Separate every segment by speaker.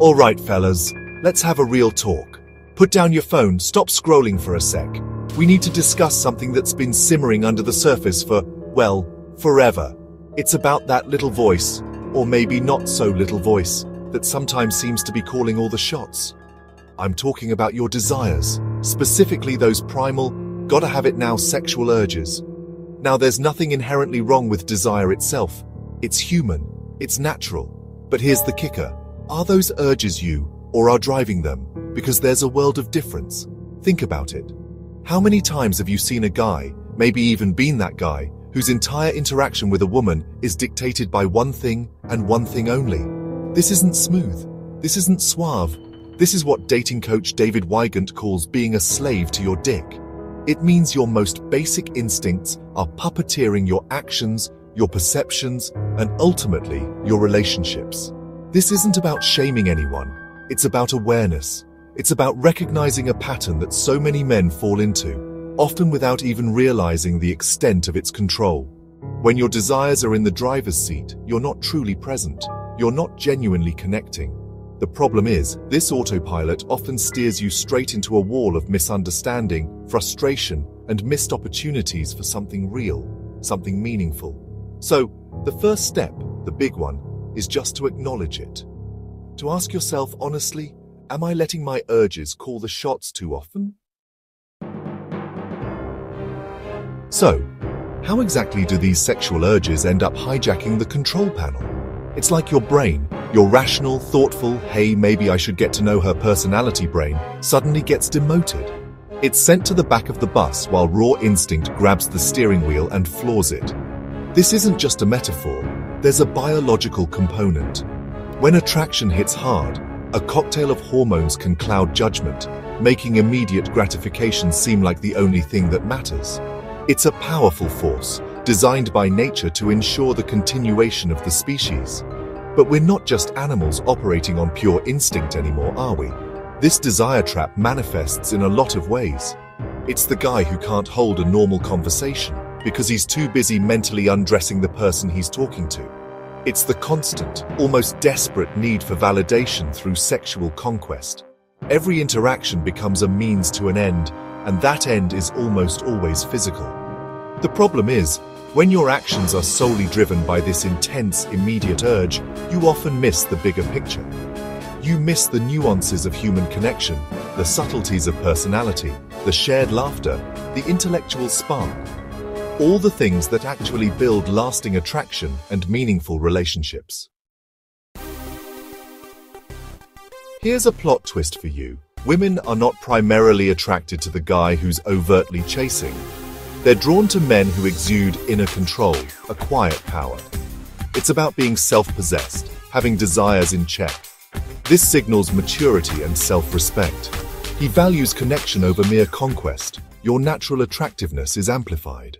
Speaker 1: All right, fellas, let's have a real talk. Put down your phone, stop scrolling for a sec. We need to discuss something that's been simmering under the surface for, well, forever. It's about that little voice, or maybe not so little voice, that sometimes seems to be calling all the shots. I'm talking about your desires, specifically those primal, gotta have it now sexual urges. Now, there's nothing inherently wrong with desire itself. It's human, it's natural. But here's the kicker. Are those urges you, or are driving them? Because there's a world of difference. Think about it. How many times have you seen a guy, maybe even been that guy, whose entire interaction with a woman is dictated by one thing and one thing only? This isn't smooth. This isn't suave. This is what dating coach David Wygant calls being a slave to your dick. It means your most basic instincts are puppeteering your actions, your perceptions, and ultimately your relationships. This isn't about shaming anyone. It's about awareness. It's about recognizing a pattern that so many men fall into, often without even realizing the extent of its control. When your desires are in the driver's seat, you're not truly present. You're not genuinely connecting. The problem is, this autopilot often steers you straight into a wall of misunderstanding, frustration, and missed opportunities for something real, something meaningful. So, the first step, the big one, is just to acknowledge it. To ask yourself honestly, am I letting my urges call the shots too often? So, how exactly do these sexual urges end up hijacking the control panel? It's like your brain, your rational, thoughtful, hey, maybe I should get to know her personality brain, suddenly gets demoted. It's sent to the back of the bus while raw instinct grabs the steering wheel and floors it. This isn't just a metaphor, there's a biological component. When attraction hits hard, a cocktail of hormones can cloud judgment, making immediate gratification seem like the only thing that matters. It's a powerful force, designed by nature to ensure the continuation of the species. But we're not just animals operating on pure instinct anymore, are we? This desire trap manifests in a lot of ways. It's the guy who can't hold a normal conversation because he's too busy mentally undressing the person he's talking to. It's the constant, almost desperate need for validation through sexual conquest. Every interaction becomes a means to an end, and that end is almost always physical. The problem is, when your actions are solely driven by this intense, immediate urge, you often miss the bigger picture. You miss the nuances of human connection, the subtleties of personality, the shared laughter, the intellectual spark. All the things that actually build lasting attraction and meaningful relationships. Here's a plot twist for you. Women are not primarily attracted to the guy who's overtly chasing. They're drawn to men who exude inner control, a quiet power. It's about being self-possessed, having desires in check. This signals maturity and self-respect. He values connection over mere conquest. Your natural attractiveness is amplified.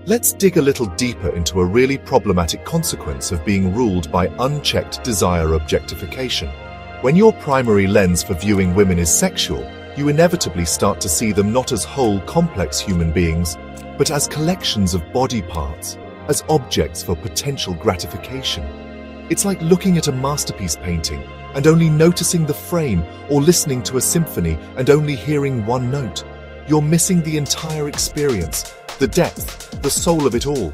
Speaker 1: Let's dig a little deeper into a really problematic consequence of being ruled by unchecked desire objectification. When your primary lens for viewing women is sexual, you inevitably start to see them not as whole, complex human beings, but as collections of body parts, as objects for potential gratification. It's like looking at a masterpiece painting and only noticing the frame, or listening to a symphony and only hearing one note. You're missing the entire experience, the depth, the soul of it all.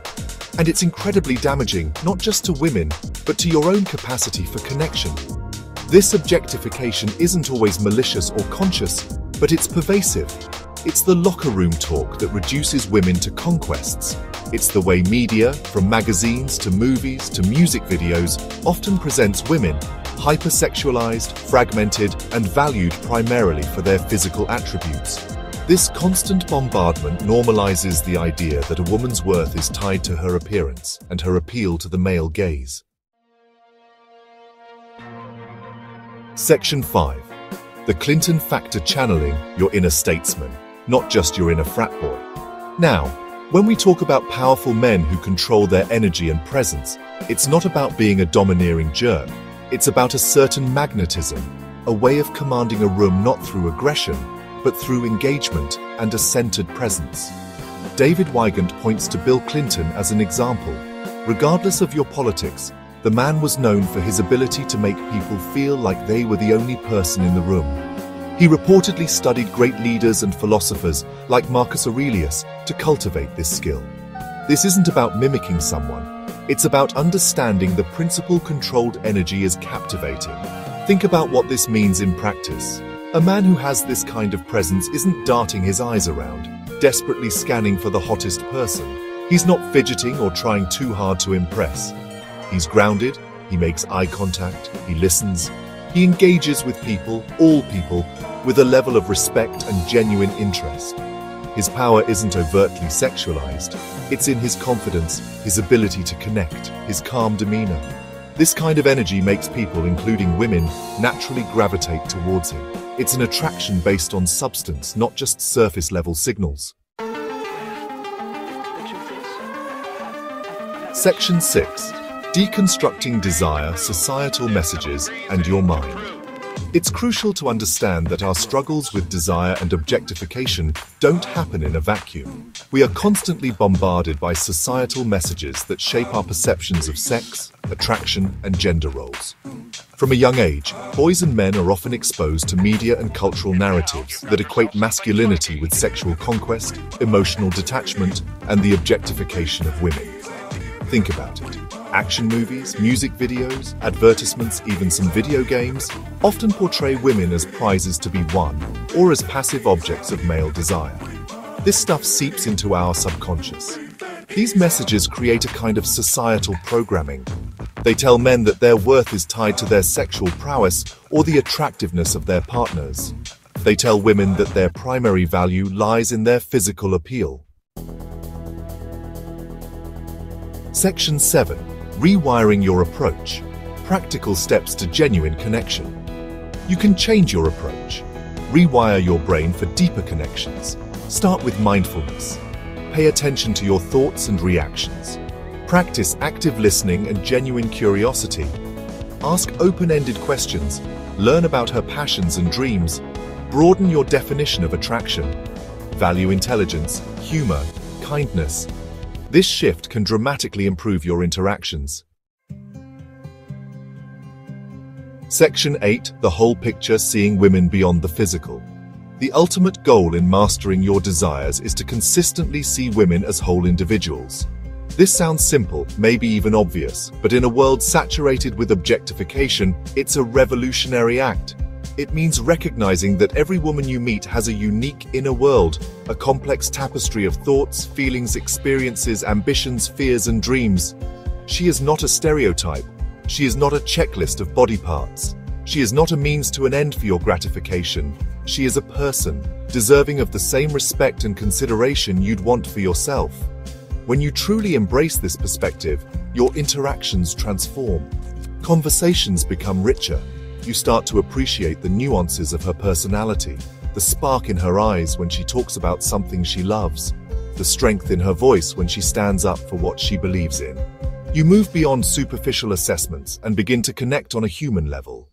Speaker 1: And it's incredibly damaging, not just to women, but to your own capacity for connection. This objectification isn't always malicious or conscious, but it's pervasive. It's the locker room talk that reduces women to conquests. It's the way media, from magazines to movies to music videos, often presents women hypersexualized, fragmented, and valued primarily for their physical attributes. This constant bombardment normalizes the idea that a woman's worth is tied to her appearance and her appeal to the male gaze. Section 5. The Clinton Factor: channeling your inner statesman, not just your inner frat boy. Now, when we talk about powerful men who control their energy and presence, it's not about being a domineering jerk. It's about a certain magnetism, a way of commanding a room not through aggression, but through engagement and a centered presence. David Wygant points to Bill Clinton as an example. Regardless of your politics, the man was known for his ability to make people feel like they were the only person in the room. He reportedly studied great leaders and philosophers like Marcus Aurelius to cultivate this skill. This isn't about mimicking someone. It's about understanding the principle controlled energy is captivating. Think about what this means in practice. A man who has this kind of presence isn't darting his eyes around, desperately scanning for the hottest person. He's not fidgeting or trying too hard to impress. He's grounded, he makes eye contact, he listens. He engages with people, all people, with a level of respect and genuine interest. His power isn't overtly sexualized. It's in his confidence, his ability to connect, his calm demeanor. This kind of energy makes people, including women, naturally gravitate towards him. It's an attraction based on substance, not just surface-level signals. Section 6. Deconstructing desire, societal messages, and your mind. It's crucial to understand that our struggles with desire and objectification don't happen in a vacuum. We are constantly bombarded by societal messages that shape our perceptions of sex, attraction, and gender roles. From a young age, boys and men are often exposed to media and cultural narratives that equate masculinity with sexual conquest, emotional detachment, and the objectification of women. Think about it. Action movies, music videos, advertisements, even some video games often portray women as prizes to be won or as passive objects of male desire. This stuff seeps into our subconscious. These messages create a kind of societal programming. They tell men that their worth is tied to their sexual prowess or the attractiveness of their partners. They tell women that their primary value lies in their physical appeal. Section 7. Rewiring your approach. Practical steps to genuine connection. You can change your approach. Rewire your brain for deeper connections. Start with mindfulness. Pay attention to your thoughts and reactions. Practice active listening and genuine curiosity. Ask open-ended questions. Learn about her passions and dreams. Broaden your definition of attraction. Value intelligence, humor, kindness. This shift can dramatically improve your interactions. Section 8. The whole picture, seeing women beyond the physical. The ultimate goal in mastering your desires is to consistently see women as whole individuals. This sounds simple, maybe even obvious, but in a world saturated with objectification, it's a revolutionary act. It means recognizing that every woman you meet has a unique inner world, a complex tapestry of thoughts, feelings, experiences, ambitions, fears, and dreams. She is not a stereotype. She is not a checklist of body parts. She is not a means to an end for your gratification. She is a person, deserving of the same respect and consideration you'd want for yourself. When you truly embrace this perspective, your interactions transform. Conversations become richer. You start to appreciate the nuances of her personality, the spark in her eyes when she talks about something she loves, the strength in her voice when she stands up for what she believes in. You move beyond superficial assessments and begin to connect on a human level.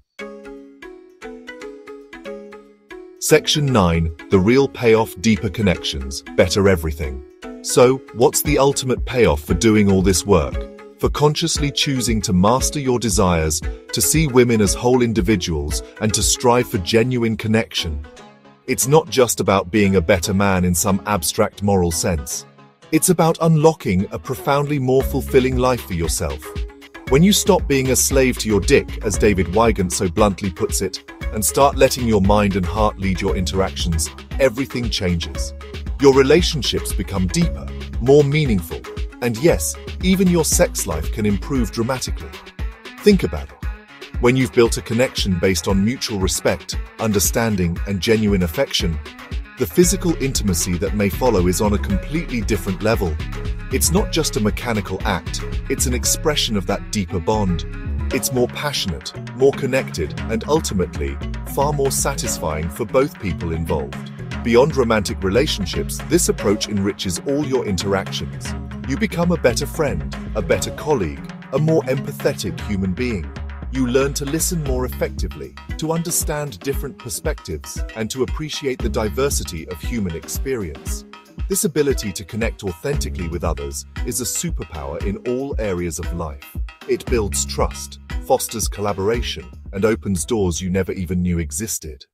Speaker 1: Section 9. The real payoff, deeper connections, better everything. So, what's the ultimate payoff for doing all this work? For consciously choosing to master your desires, to see women as whole individuals, and to strive for genuine connection. It's not just about being a better man in some abstract moral sense. It's about unlocking a profoundly more fulfilling life for yourself. When you stop being a slave to your dick, as David Wygant so bluntly puts it, and start letting your mind and heart lead your interactions, everything changes. Your relationships become deeper, more meaningful, and yes, even your sex life can improve dramatically. Think about it. When you've built a connection based on mutual respect, understanding, and genuine affection, the physical intimacy that may follow is on a completely different level. It's not just a mechanical act, it's an expression of that deeper bond. It's more passionate, more connected, and ultimately, far more satisfying for both people involved. Beyond romantic relationships, this approach enriches all your interactions. You become a better friend, a better colleague, a more empathetic human being. You learn to listen more effectively, to understand different perspectives, and to appreciate the diversity of human experience. This ability to connect authentically with others is a superpower in all areas of life. It builds trust, fosters collaboration, and opens doors you never even knew existed.